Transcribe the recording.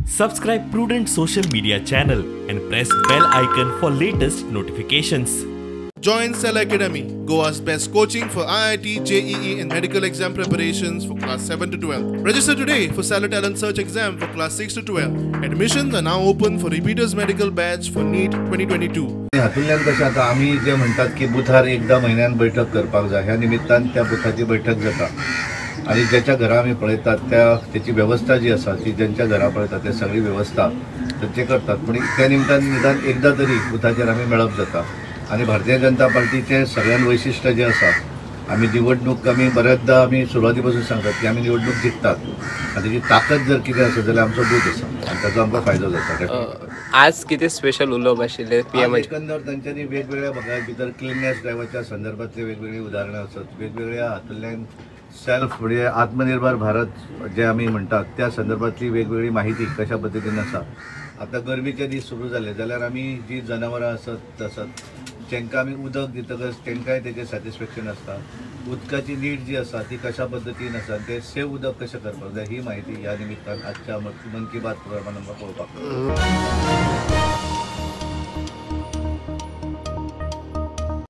Subscribe Prudent social media channel and press bell icon for latest notifications. Join Cell Academy, Goa's best coaching for IIT, JEE and medical exam preparations for class 7 to 12. Register today for Cell Talent Search exam for class 6 to 12. Admissions are now open for repeaters medical batch for NEET 2022. हातूंतल्यान कशें आता आमी जे म्हणतात की बुधार एकदा म्हयन्यान बैठक करपाक जाय, ह्या निमित्तान त्या बुथाची बैठक जाता आणि ज्याच्या घरा आमी पळयतात त्याची व्यवस्था जी आसा ती ज्यांच्या घरा पळयतात ते सगळी व्यवस्था ते करतात, पण त्या निमित्तान निदान एकदा तरी बुथाचेर आमी मेळप जाता. आणि भारतीय जनता पार्टीचे सगळ्यान वैशिष्ट्य जे आसा, आमी निवडणूक आमी बऱ्याचदा आमी सुरवातीपासून सांगतात की आमी निवडणूक जिखतात आणि त्याची ताकद जर कितें आसा जाल्यार आमचो बूथ आसा आणि ताचो आमकां फायदो जाता. आज कितें स्पेशल उलोवप आशिल्लें पीएम? एकंदर तांच्यांनी वेगवेगळ्या भागात भितर क्लिननेस ड्रायव्हच्या संदर्भातले वेगवेगळी उदाहरणां आसात. वेगवेगळ्या हातूंतल्यान सेल्फ म्हणजे आत्मनिर्भर भारत जे आमी म्हणटात त्या संदर्भातली वेगवेगळी माहिती कशा पद्दतीन आसा. आता गरमेचे दीस सुरू जाले जाल्यार आमी जी जनावरां आसत जेंकां आमी उदक दितकच तेंकांय तेजें सॅटिस्फॅक्शन आसता. उदकाची नीड जी आसा ती कशा पद्दतीन आसा, ते सेव उदक कशें करपाक जाय ही माहिती ह्या निमित्तान आजच्या मन की बात प्रमाण आमकां पळोवपाक